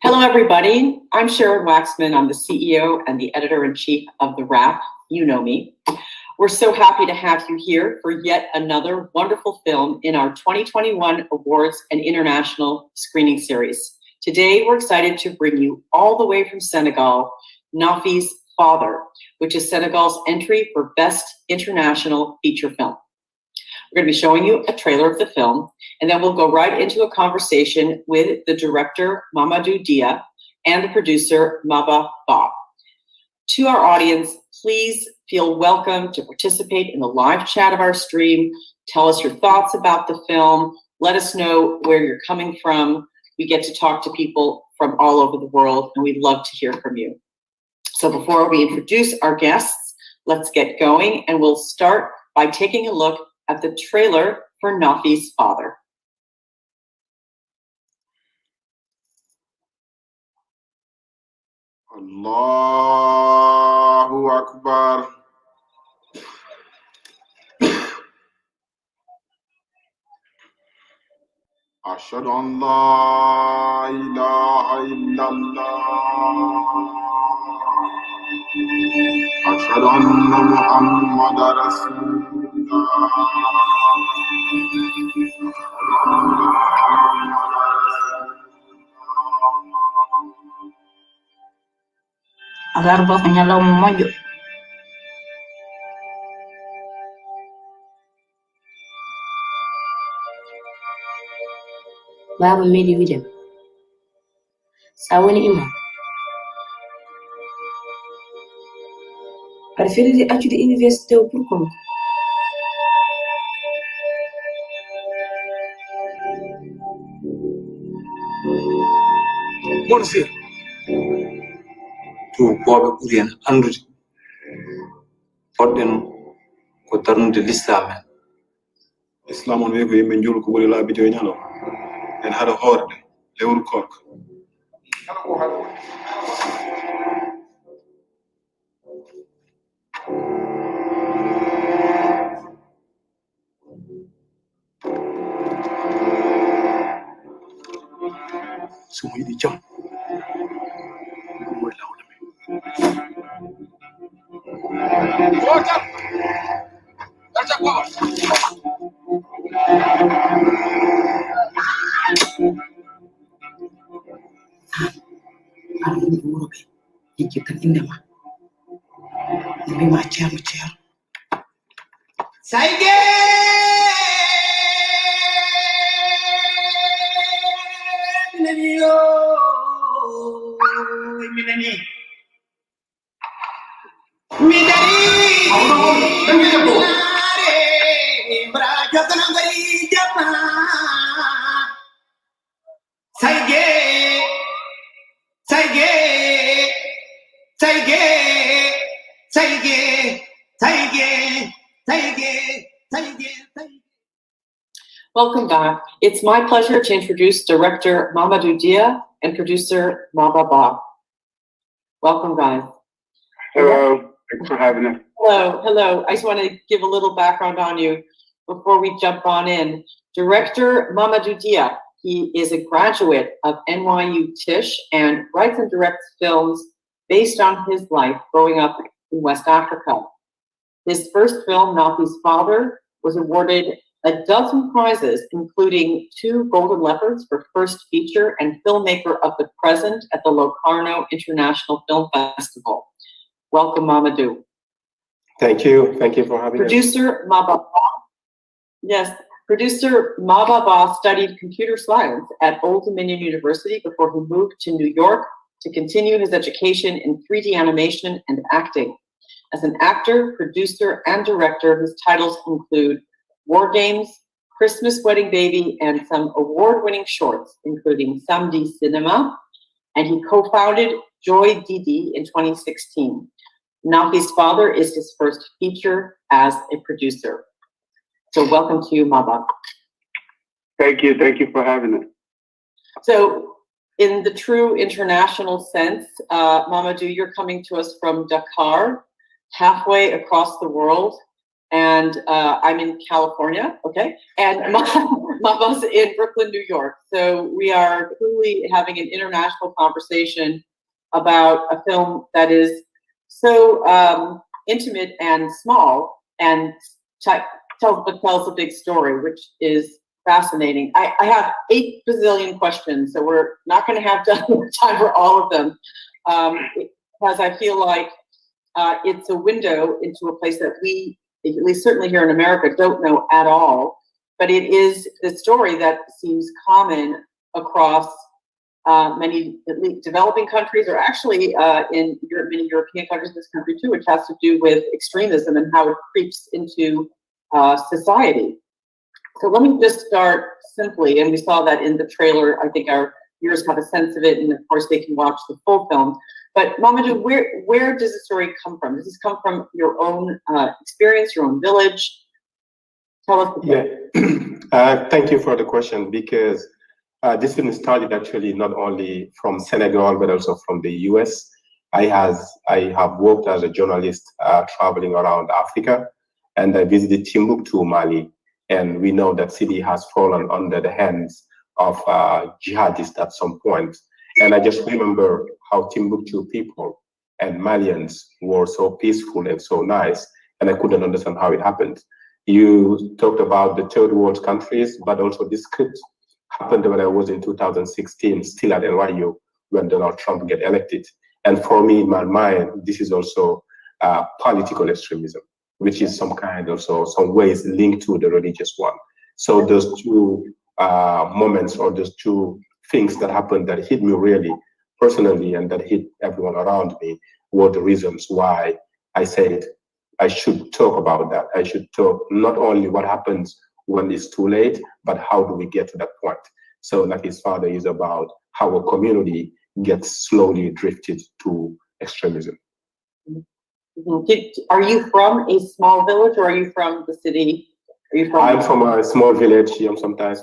Hello, everybody. I'm Sharon Waxman. I'm the CEO and the editor-in-chief of TheWrap. You know me. We're so happy to have you here for yet another wonderful film in our 2021 awards and international screening series. Today, we're excited to bring you all the way from Senegal, NAFI'S Father, which is Senegal's entry for Best International Feature Film. We're going to be showing you a trailer of the film, and then we'll go right into a conversation with the director, Mamadou Dia, and the producer, Mamadou. To our audience, please feel welcome to participate in the live chat of our stream. Tell us your thoughts about the film. Let us know where you're coming from. We get to talk to people from all over the world, and we'd love to hear from you. So before we introduce our guests, let's get going, and we'll start by taking a look at the trailer for NAFI'S Father. Allahu Akbar. Ashhadu an la ilaha illallah. Ashhadu anna Muhammadar Rasulullah. Agar bok nyalaw mojo baba medi widem sa woni imam ar felidi accude université o pour comme Monsieur, to boɓe ɓuri en andude poɗɗen ko darnude l'islam en. Islam on wi ko yimɓe njulu ko ɓuri laabi joyi ñalo en haɗa hoorde lewru korko. So mo yiɗi jam ɗum woy lawna men. arɗum wuro ɓe yejjitan indema mbima ceerno ceerno sayge minani yo minani mi dari bra jotana ngari jama sayge sayge sayge sayge sayge sayge sayge. Welcome back. It's my pleasure to introduce director Mamadou Dia and producer Mamadou. Welcome, guys. Hello, thanks for having us. Hello. I just want to give a little background on you before we jump on in. Director Mamadou Dia, he is a graduate of NYU Tisch and writes and directs films based on his life growing up in West Africa. His first film, NAFI'S Father, was awarded a dozen prizes, including 2 Golden Leopards for First Feature and Filmmaker of the Present at the Locarno International Film Festival. Welcome, Mamadou. Thank you for having us. Producer Mamadou studied computer science at Old Dominion University before he moved to New York to continue his education in 3D animation and acting. As an actor, producer, and director, his titles include War Games, Christmas Wedding Baby, and some award-winning shorts, including Samedi Cinema, and he co-founded Joy Didi in 2016. NAFI'S Father is his first feature as a producer. So welcome to you, Mamadou. Thank you for having us. So in the true international sense, Mamadou, you're coming to us from Dakar, halfway across the world, and I'm in California, okay? And Mama's in Brooklyn, New York. So we are truly having an international conversation about a film that is so intimate and small and tells a big story, which is fascinating. I have 8 bazillion questions, so we're not going to have time for all of them, because I feel like it's a window into a place that we, at least certainly here in America, don't know at all. But it is the story that seems common across many developing countries, or actually in many European countries, in this country too, which has to do with extremism and how it creeps into society. So let me just start simply, and we saw that in the trailer. I think our viewers have a sense of it, and of course they can watch the full film. But Mamadou, where does the story come from? Does this come from your own experience, your own village? Tell us. Yeah, thank you for the question, because this film started actually not only from Senegal, but also from the US. I have worked as a journalist traveling around Africa, and I visited Timbuktu, Mali. And we know that city has fallen under the hands of jihadists at some point. And I just remember how Timbuktu people and Malians were so peaceful and so nice, and I couldn't understand how it happened. You talked about the third world countries, but also this script happened when I was in 2016, still at NYU, when Donald Trump get elected. And for me, in my mind, this is also political extremism, which is some kind of some ways linked to the religious one. So those two moments, or those two things that happened that hit me really personally and that hit everyone around me, were the reasons why I said I should talk about that. I should talk not only what happens when it's too late, but how do we get to that point. So NAFI'S father is about how a community gets slowly drifted to extremism. Are you from a small village, or are you from the city? I'm from a small village. Sometimes,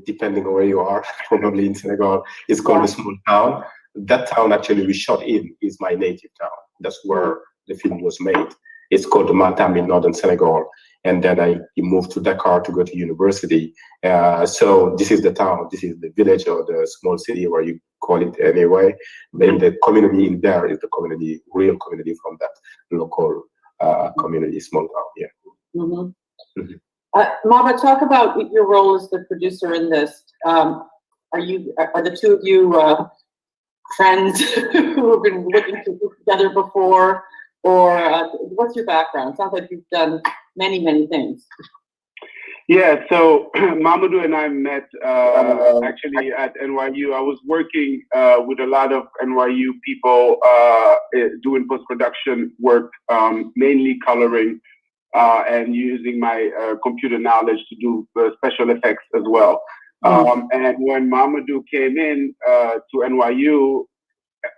depending on where you are, probably in Senegal, it's called a small town. That town actually we shot in is my native town. That's where the film was made. It's called Matam in northern Senegal. And then I moved to Dakar to go to university. So this is the town, this is the village or the small city, where you call it anyway. Then the community in there is the community, real community from that local community, small town. Yeah. Mama, talk about your role as the producer in this. Are the two of you friends who have been looking to work together before, or what's your background? It sounds like you've done many, many things. Yeah, so Mamadou and I met actually at NYU. I was working with a lot of NYU people doing post-production work, mainly coloring, and using my computer knowledge to do special effects as well. And when Mamadou came in to NYU,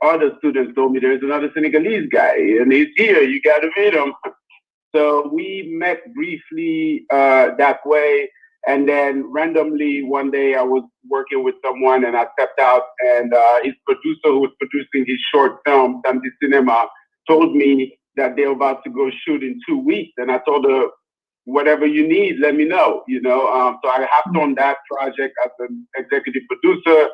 other students told me there's another Senegalese guy and he's here, you got to meet him. So we met briefly that way. And then randomly one day I was working with someone and I stepped out, and his producer, who was producing his short film, Samedi Cinema, told me that they're about to go shoot in 2 weeks. And I told her, whatever you need, let me know, So I hopped on that project as an executive producer.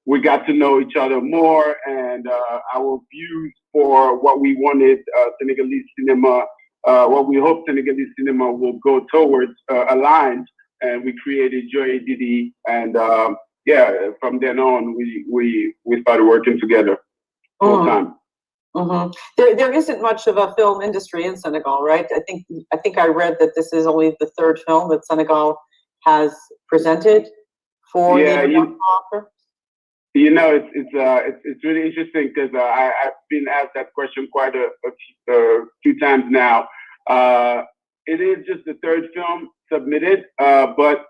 We got to know each other more, and our views for what we wanted Senegalese cinema, what we hope Senegalese cinema will go towards, aligned. And we created Joy Didi, and from then on, we started working together full time. There isn't much of a film industry in Senegal, right? I think I read that this is only the 3rd film that Senegal has presented for the international offer. It's really interesting, because I've been asked that question quite a few times now. It is just the 3rd film submitted, but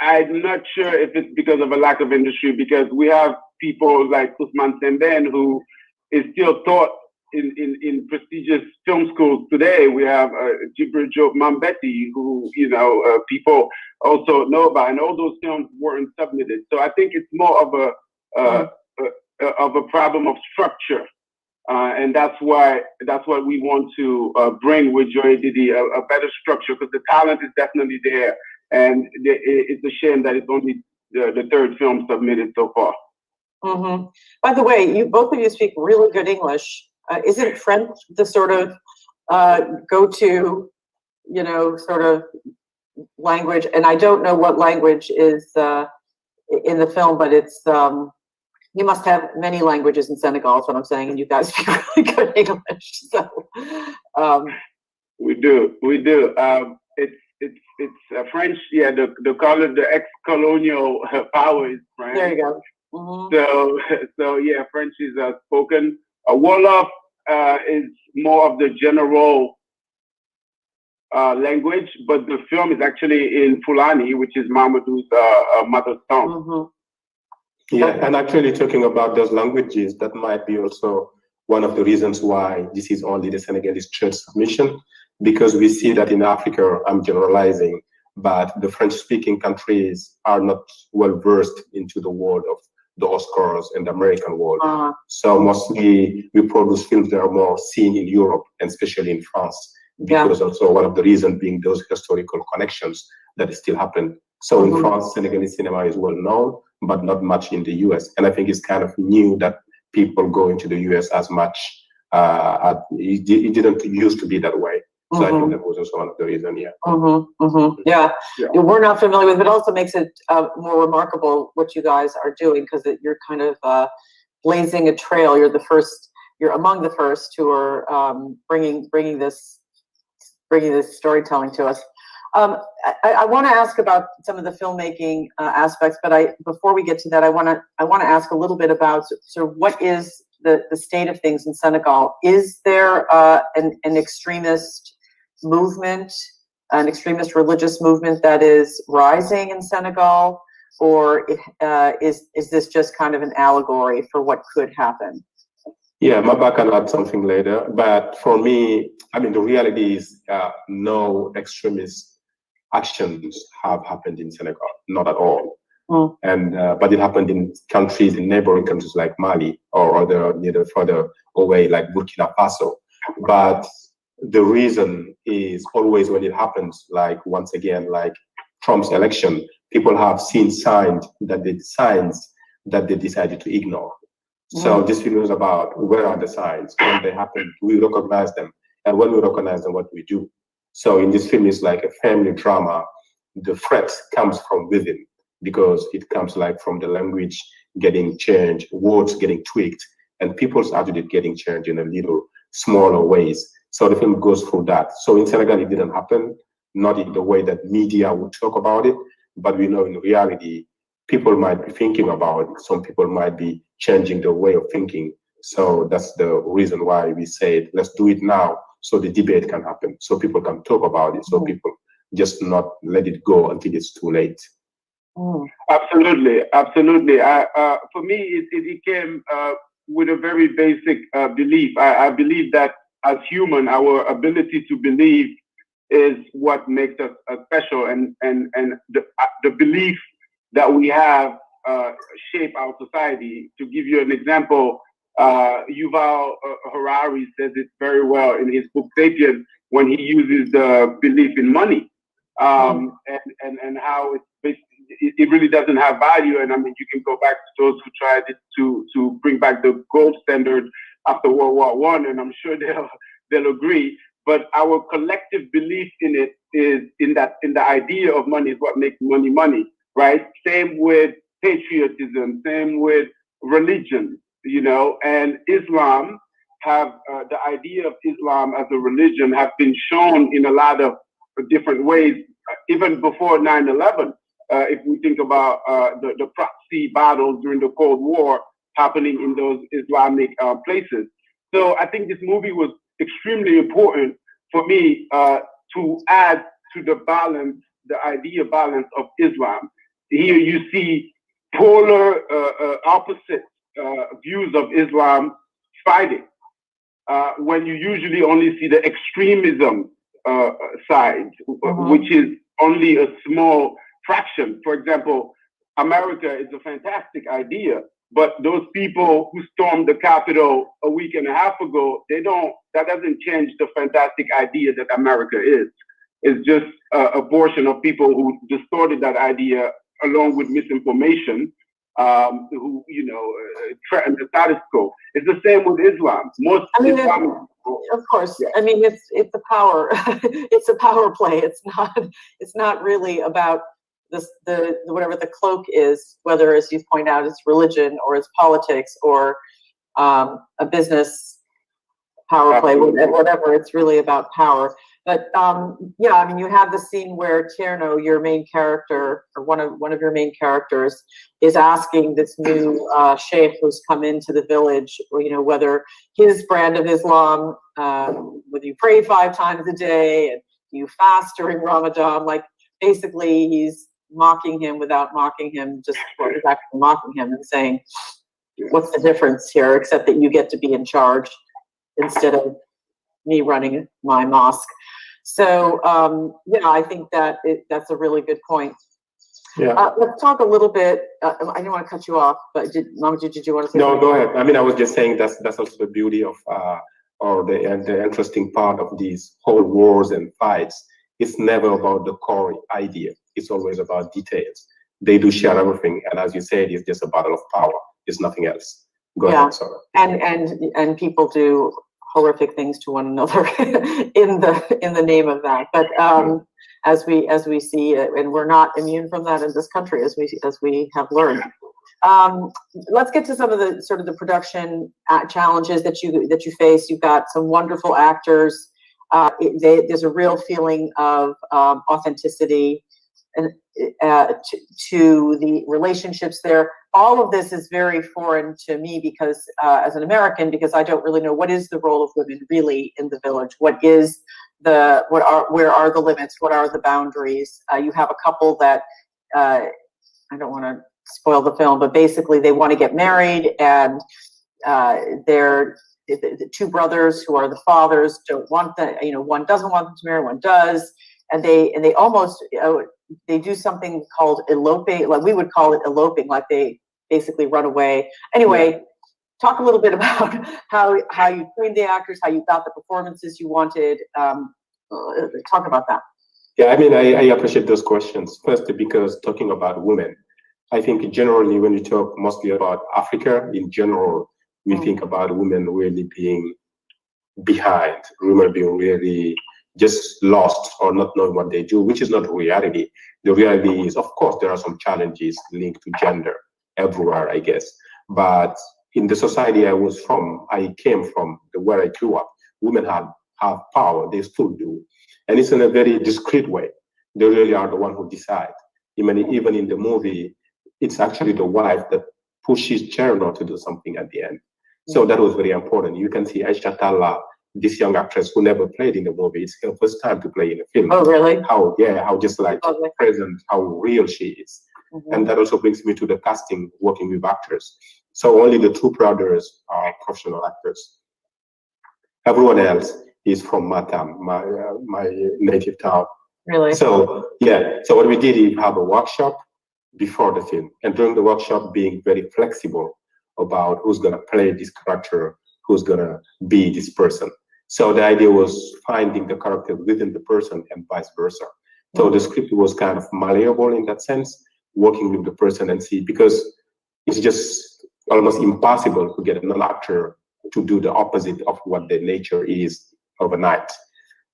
I'm not sure if it's because of a lack of industry, because we have people like Ousmane Sembène, who is still taught in prestigious film schools today. We have Djibril Diop Mambéty, who people also know about, and all those films weren't submitted. So I think it's more of a problem of structure And that's what we want to bring with Joy Didi, a better structure, because the talent is definitely there. And it's a shame that it's only the third film submitted so far. Mm-hmm. By the way, both of you speak really good English. Isn't French the sort of go-to, sort of language? And I don't know what language is in the film, but it's you must have many languages in Senegal. Is what I'm saying, and you guys speak really good English. So we do. It's French. Yeah, the color, the ex-colonial power is French. There you go. Mm-hmm. So yeah, French is spoken. Wolof is more of the general language, but the film is actually in Fulani, which is Mamadou's mother tongue. Mm-hmm. Yeah, and actually talking about those languages, that might be also one of the reasons why this is only the Senegalese church submission, because we see that in Africa, I'm generalizing, but the French-speaking countries are not well versed into the world of the Oscars and the American world. So mostly we produce films that are more seen in Europe and especially in France, because also one of the reasons being those historical connections that still happen. So in France, Senegalese cinema is well known, but not much in the US. And I think it's kind of new that people go into the US as much. It didn't used to be that way. So I think that was also one of the reasons, Yeah, we're not familiar with it, but also makes it more remarkable what you guys are doing, because you're kind of blazing a trail. You're among the first who are bringing this storytelling to us. I want to ask about some of the filmmaking aspects, but before we get to that, I want to ask a little bit about sort of what is the state of things in Senegal. Is there an extremist movement, an extremist religious movement that is rising in Senegal, or is this just kind of an allegory for what could happen? Yeah, Maba can add something later, but for me, I mean, the reality is no extremist actions have happened in Senegal, not at all. And but it happened in neighboring countries like Mali or other further away like Burkina Faso. But the reason is always when it happens, like once again, like Trump's election, people have seen signs that they decided to ignore. So this film is about where are the signs. When they happen, we recognize them. And when we recognize them, what do we do? So in this film, it's like a family drama. The threat comes from within, because it comes like from the language getting changed, words getting tweaked, and people's attitude getting changed in a little smaller ways. So the film goes through that. So in Senegal, it didn't happen, not in the way that media would talk about it, but we know in reality, people might be thinking about it. Some people might be changing their way of thinking. So that's the reason why we said, let's do it now, so the debate can happen, so people can talk about it, so people just not let it go until it's too late. Absolutely. For me, it came with a very basic belief. I believe that as human, our ability to believe is what makes us special, and the belief that we have shape our society. To give you an example, Yuval Harari says it very well in his book *Sapiens* when he uses the belief in money, and how it really doesn't have value. And I mean, you can go back to those who tried to bring back the gold standard after World War I, and I'm sure they'll agree. But our collective belief in it is in the idea of money is what makes money money, right? Same with patriotism, same with religion, and Islam have the idea of Islam as a religion have been shown in a lot of different ways, even before 9/11. If we think about the proxy battles during the Cold War happening in those Islamic places. So I think this movie was extremely important for me to add to the balance, the idea balance of Islam. Here you see polar opposite views of Islam fighting, when you usually only see the extremism side, which is only a small fraction. For example, America is a fantastic idea, But those people who stormed the Capitol a week and a half ago, that doesn't change the fantastic idea that America is. It's just a portion of people who distorted that idea along with misinformation, who, threaten the status quo. It's the same with Islam. Most Islam, of course. Yeah. I mean, it's a power, it's a power play. It's not really about the whatever the cloak is, whether, as you point out, it's religion or it's politics or a business power play, whatever. It's really about power. But yeah, I mean, you have the scene where Tierno, your main character, or one of your main characters, is asking this new sheikh who's come into the village, whether his brand of Islam, whether you pray 5 times a day and you fast during Ramadan, like basically he's mocking him without mocking him, just actually mocking him and saying, what's the difference here, except that you get to be in charge instead of me running my mosque. So, I think that that's a really good point. Yeah. Let's talk a little bit. I didn't want to cut you off, but Mamadou, did you want to say something? No, go ahead. I mean, I was just saying that's also the beauty of, or the interesting part of these whole wars and fights. It's never about the core idea. It's always about details. They do share everything, and as you said, it's just a battle of power. It's nothing else. Go ahead, sorry. And people do horrific things to one another in the name of that. But as we see, and we're not immune from that in this country, as we have learned. Let's get to some of the sort of the production challenges that you face. You've got some wonderful actors. There's a real feeling of authenticity and to the relationships there. All of this is very foreign to me because as an American, because I don't really know what is the role of women really in the village. Where are the limits? What are the boundaries? You have a couple that I don't want to spoil the film, but basically they want to get married, and they're the 2 brothers who are the fathers don't want that. One doesn't want them to marry, one does, and they almost they do something called eloping, like we would call it eloping, like they basically run away. Anyway, talk a little bit about how you trained the actors, how you got the performances you wanted. Talk about that. Yeah, I mean, I appreciate those questions. First, because talking about women, I think generally when you talk mostly about Africa in general, we think about women really being behind, women being really just lost or not knowing what they do, which is not reality. The reality is, of course, there are some challenges linked to gender everywhere, I guess. But in the society I came from, where I grew up, women have power, they still do. And it's in a very discreet way. They really are the one who decide. Even in the movie, it's actually the wife that pushes Cherno to do something at the end. So that was very important. You can see Aisha Talla, this young actress who never played in the movie. It's her first time to play in a film. Oh, really? How just like present, how real she is. And that also brings me to the casting, working with actors. So only the 2 brothers are professional actors. Everyone else is from Matam, my native town. Really? So yeah. So what we did is have a workshop before the film, and during the workshop, being very flexible about who's gonna play this character, who's gonna be this person. So the idea was finding the character within the person and vice versa. So the script was kind of malleable in that sense, working with the person and see, because it's just almost impossible to get an actor to do the opposite of what their nature is overnight.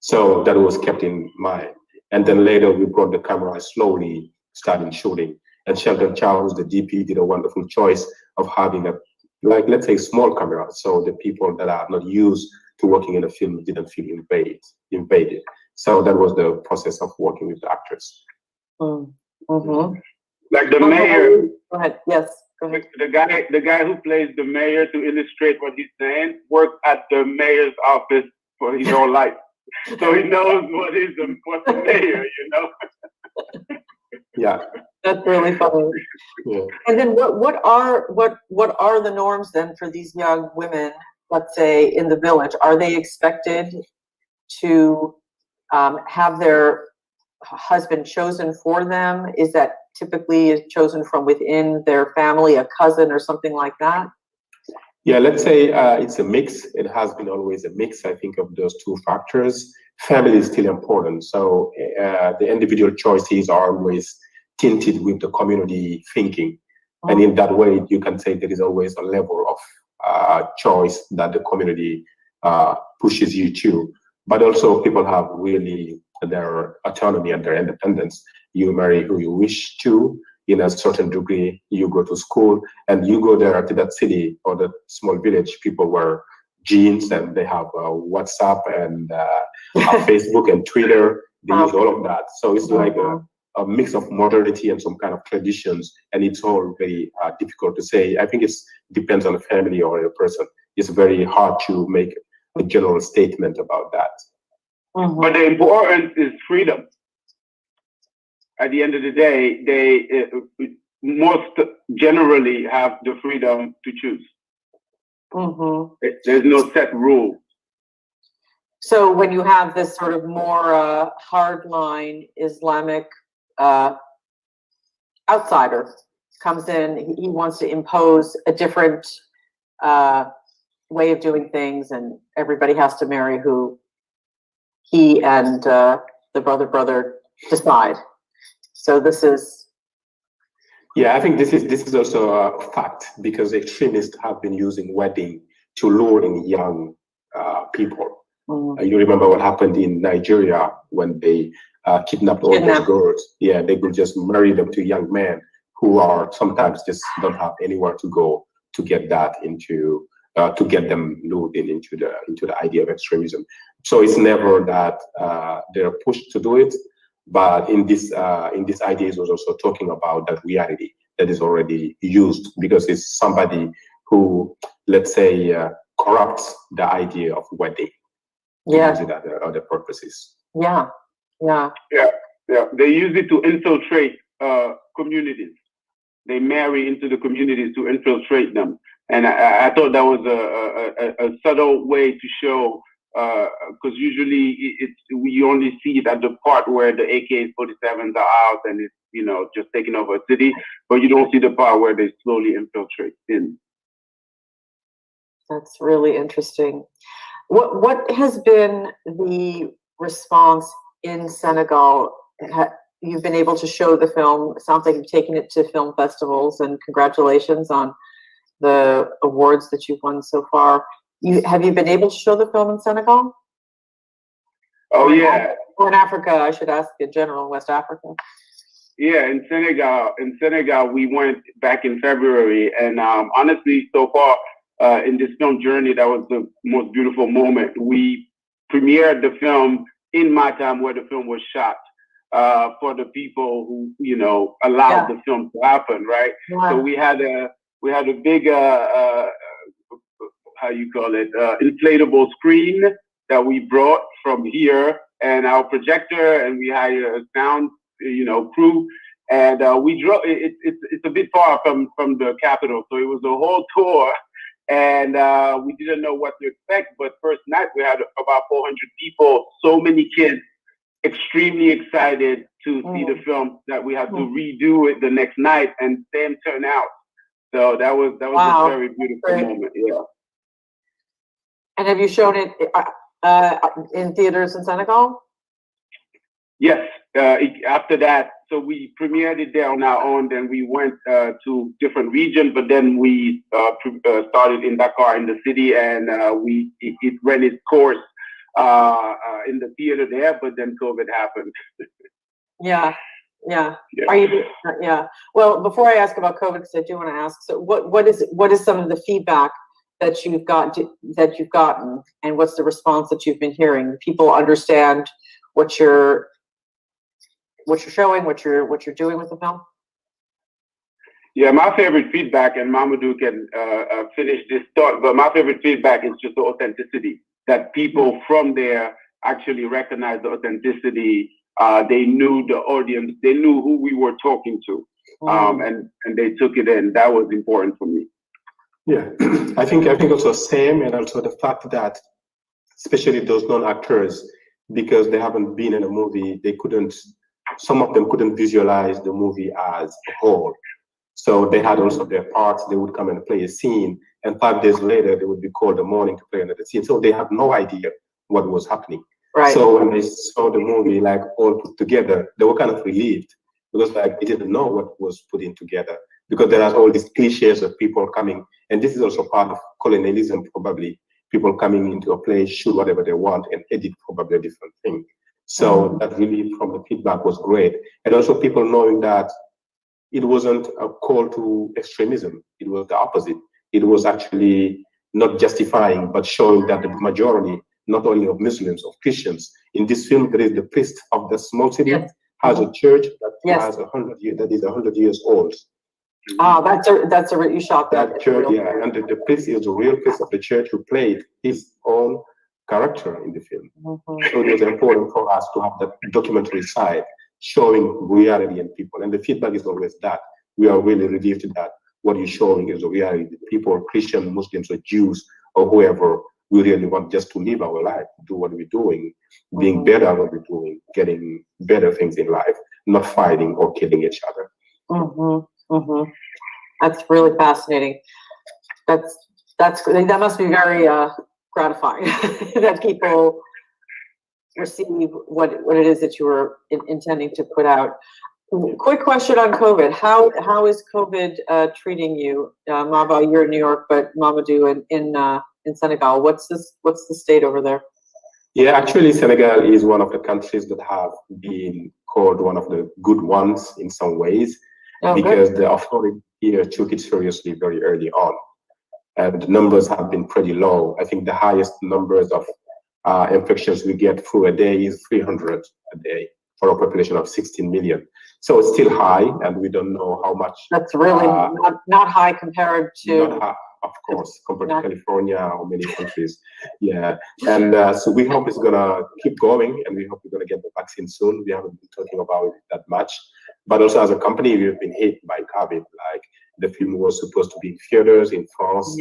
So that was kept in mind. And then later we brought the camera slowly, starting shooting. And Sheldon Charles, the DP, did a wonderful choice of having a, like, let's say, small camera. So the people that are not used to working in a film didn't feel invaded. So that was the process of working with the actors. Like the mayor. Go ahead. Yes. Go ahead. The guy who plays the mayor, to illustrate what he's saying, worked at the mayor's office for his whole life, so he knows what's the mayor, Yeah, that's really funny. Yeah. And then what are the norms then for these young women? Let's say in the village, are they expected to have their husband chosen for them? Is that typically is chosen from within their family, a cousin or something like that? Yeah, let's say it's a mix. It has been always a mix, I think, of those two factors. Family is still important. So the individual choices are always tinted with the community thinking. And in that way, you can say there is always a level of choice that the community pushes you to. But also people have really their autonomy and their independence. You marry who you wish to. In a certain degree, you go to school and you go there to that city or that small village. People wear jeans and they have WhatsApp and Facebook and Twitter. They use all of that. So it's like a mix of modernity and some kind of traditions, and it's all very difficult to say. I think it depends on the family or a person. It's very hard to make a general statement about that. But the importance is freedom. At the end of the day, they most generally have the freedom to choose. There's no set rule. So when you have this sort of more hardline Islamic outsider comes in, he wants to impose a different way of doing things, and everybody has to marry who he and the brother decide. So this is. Yeah, I think this is also a fact, because extremists have been using wedding to lure in young people. You remember what happened in Nigeria when they kidnapped all those girls? Yeah, they could just marry them to young men who are sometimes just don't have anywhere to go to get that into to get them lured into the idea of extremism. So it's never that they're pushed to do it. But in this idea, it was also talking about that reality that is already used, because it's somebody who, let's say, corrupts the idea of wedding. Yeah. Use it at other purposes. Yeah. They use it to infiltrate communities. They marry into the communities to infiltrate them, and I thought that was a subtle way to show. Because usually we only see it at the part where the AK-47s are out and it's just taking over a city, but you don't see the part where they slowly infiltrate in. That's really interesting. What has been the response in Senegal? You've been able to show the film. It sounds like you've taken it to film festivals, and congratulations on the awards that you've won so far. Have you been able to show the film in Senegal? Oh, yeah. Or in Africa, I should ask, in general, West Africa. Yeah, in Senegal, we went back in February, and honestly, so far in this film journey, that was the most beautiful moment. We premiered the film in Matam, where the film was shot, for the people who allowed the film to happen, right? Yeah. So we had a big inflatable screen that we brought from here, and our projector, and we had a sound crew, and we drove. It's a bit far from the capital, so it was a whole tour, and we didn't know what to expect. But first night we had about 400 people, so many kids, extremely excited to see the film, that we had to redo it the next night, and same turnout. So that was a very beautiful moment. Yeah. And have you shown it in theaters in Senegal? Yes. After that, so we premiered it there on our own. Then we went to different regions, but then we started in Dakar, in the city, and it ran its course in the theater there. But then COVID happened. Yeah. Are you? Yeah. Well, before I ask about COVID, because I do want to ask. So, what is some of the feedback that you've gotten, and what's the response that you've been hearing? People understand what you're showing, what you're doing with the film? Yeah, my favorite feedback, and Mamadou can finish this thought, but my favorite feedback is just the authenticity, that people from there actually recognize the authenticity. They knew the audience, they knew who we were talking to, and they took it in. That was important for me. Yeah, I think also same, and also the fact that, especially those non-actors, because they haven't been in a movie, they couldn't some of them couldn't visualize the movie as a whole. So they had also their parts. They would come and play a scene, and 5 days later they would be called the morning to play another scene. So they had no idea what was happening. Right. So when they saw the movie like all put together, they were kind of relieved because like they didn't know what was put in together, because there are all these cliches of people coming, and this is also part of colonialism probably. People coming into a place, shoot whatever they want, and edit probably a different thing. So that relief from the feedback was great, and also people knowing that it wasn't a call to extremism. It was the opposite. It was actually not justifying, but showing that the majority, not only of Muslims, of Christians, in this film, there is the priest of the small city, has a church that has 100 years, that is 100 years old. Ah, that's a you shot that church, yeah, and the priest is the real priest of the church who played his own character in the film. So it was important for us to have that documentary side, showing reality in people, and the feedback is always that we are really relieved that what you're showing is the reality. The people, Christian, Muslims, or Jews, or whoever, we really want just to live our life, do what we're doing, being better at what we're doing, getting better things in life, not fighting or killing each other. That's really fascinating. That must be very gratifying that people receive what it is that you were intending to put out. Quick question on COVID. How is COVID treating you? Maba, you're in New York, but Mamadou in Senegal. What's the state over there? Yeah, actually, Senegal is one of the countries that have been called one of the good ones in some ways, because the authority here took it seriously very early on, and the numbers have been pretty low. I think the highest numbers of infections we get through a day is 300 a day for a population of 16 million. So it's still high, and we don't know how much. That's really not high compared to. Not high, of course, compared to California or many countries. Yeah, and so we hope it's gonna keep going, and we hope we're gonna get the vaccine soon. We haven't been talking about it that much, but also as a company, we've been hit by COVID. Like the film was supposed to be in theaters in France.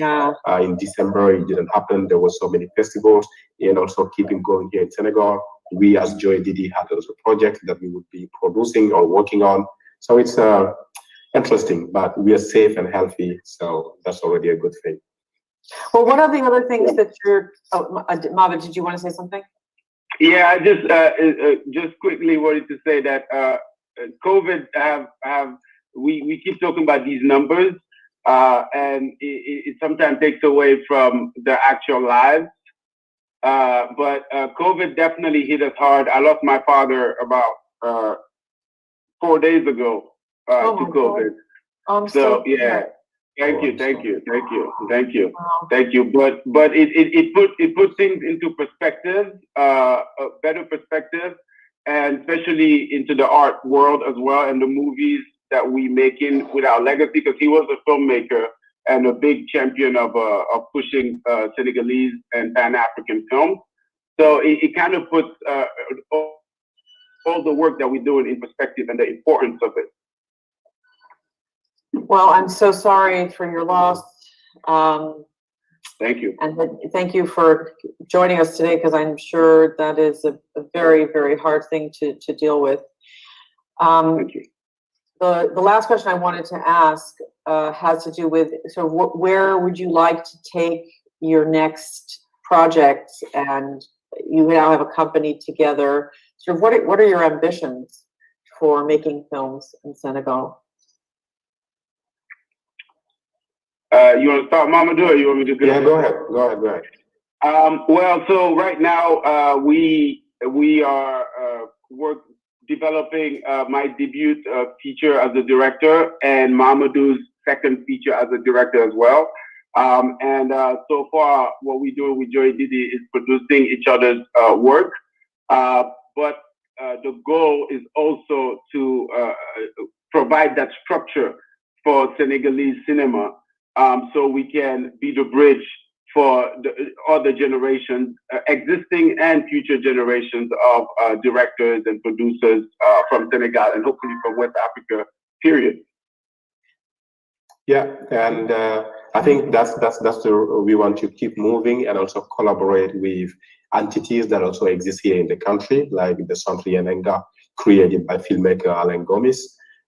In December, it didn't happen. There were so many festivals, and also keeping going here in Senegal. We as Joy Didi had also a project that we would be producing or working on. So it's interesting, but we are safe and healthy, so that's already a good thing. Well, what are the other things that you're? Maba, did you want to say something? Yeah, I just quickly wanted to say that COVID we keep talking about these numbers, and it sometimes takes away from the actual lives. But COVID definitely hit us hard. I lost my father about 4 days ago to COVID. So yeah, thank you. But it put things into perspective, a better perspective, and especially into the art world as well, and the movies that we making with our legacy, because he was a filmmaker and a big champion of pushing Senegalese and Pan-African films. So it kind of puts all the work that we're doing in perspective and the importance of it. Well, I'm so sorry for your loss. Thank you. And thank you for joining us today, because I'm sure that is a very, very hard thing to deal with. Thank you. The last question I wanted to ask has to do with, so where would you like to take your next project? And you now have a company together. So what are your ambitions for making films in Senegal? You want to start, Mamadou, or you want me to go? Yeah, go ahead. Well, so right now we are developing my debut feature as a director, and Mamadou's second feature as a director as well. And so far, what we do with Joy Didi is producing each other's work. But the goal is also to provide that structure for Senegalese cinema, so we can be the bridge for the other generations, existing and future generations of directors and producers from Senegal, and hopefully from West Africa, period. Yeah, and I think that's we want to keep moving and also collaborate with entities that also exist here in the country, like the Centre Yenenga, created by filmmaker Alain Gomis,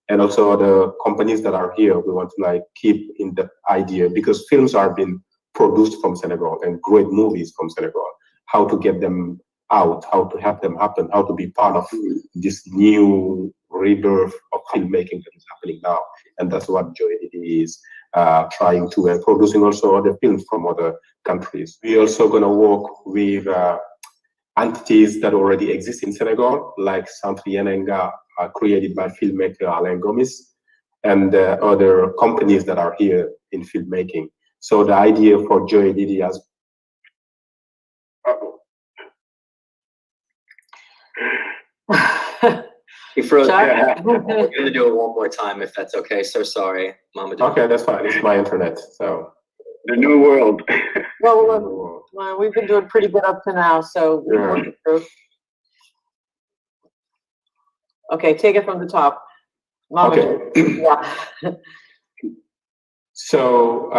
and also other companies that are here. We want to like keep in the idea, because films are being produced from Senegal and great movies from Senegal, how to get them out, how to have them happen, how to be part of this new rebirth of filmmaking that is happening now. And that's what Joy is trying to, and producing also other films from other countries. We're also going to work with entities that already exist in Senegal, like Centre Yenenga, created by filmmaker Alain Gomis, and other companies that are here in filmmaking. So the idea for Joy Didi has He froze. Chuck? Yeah. We're going to do it one more time if that's okay. So sorry, Mamadou. okay, that's fine. It's my internet, so. The new world. Well, we've been doing pretty good up to now, so we'll work it through. Okay, take it from the top. Mamadou. Okay. Yeah. So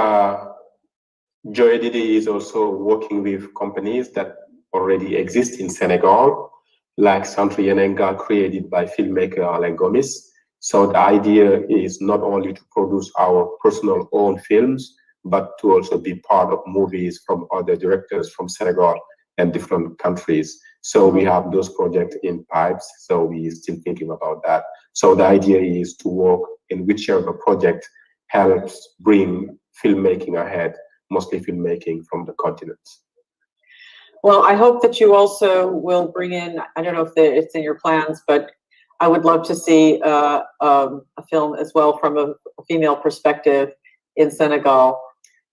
Joy Didi is also working with companies that already exist in Senegal, like Centre Yenenga, created by filmmaker Alain Gomis. So the idea is not only to produce our personal own films, but to also be part of movies from other directors from Senegal and different countries. So we have those projects in pipes, so we're still thinking about that. So the idea is to work in whichever project helps bring filmmaking ahead, mostly filmmaking from the continent. Well, I hope that you also will bring in, I don't know if it's in your plans, but I would love to see a film as well from a female perspective in Senegal.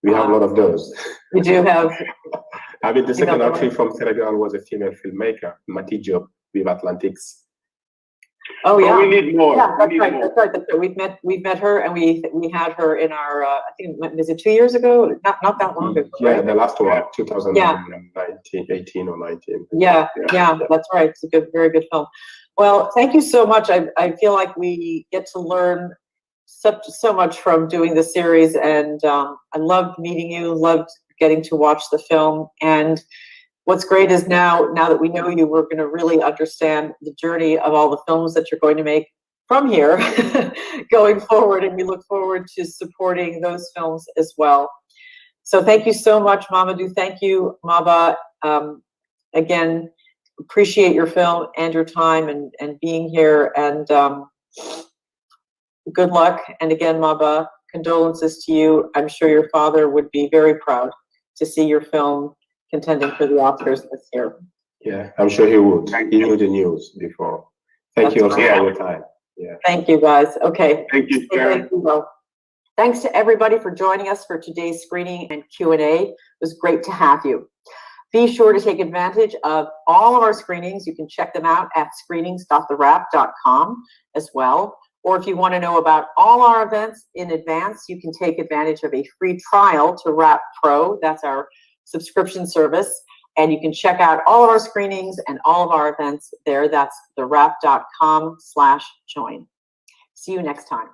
We have a lot of those. We do have. I mean, the second entry from Senegal was a female filmmaker, Mati Diop, with Atlantics. Oh yeah, we need more. Yeah, that's right. That's right. That's right. We've met her, and we had her in our. I think, was it 2 years ago? Not that long ago. Yeah, right? the last one, 2019, 18 or 19. Yeah, that's right. It's a good, very good film. Well, thank you so much. I feel like we get to learn so much from doing the series, and I loved meeting you. Loved getting to watch the film. And what's great is now that we know you, we're going to really understand the journey of all the films that you're going to make from here going forward. And we look forward to supporting those films as well. So thank you so much, Mamadou. Thank you, Maba. Again, appreciate your film and your time and being here. And good luck. And again, Maba, condolences to you. I'm sure your father would be very proud to see your film contending for the Oscars this year. Yeah, I'm sure he would. He knew the news before. Thank you also for your time. Yeah. Thank you, guys. Okay. Thank you, Sharon. Thanks to everybody for joining us for today's screening and Q&A. It was great to have you. Be sure to take advantage of all of our screenings. You can check them out at screenings.thewrap.com as well. Or if you want to know about all our events in advance, you can take advantage of a free trial to Wrap Pro. That's our subscription service. And you can check out all of our screenings and all of our events there. That's thewrap.com/join. See you next time.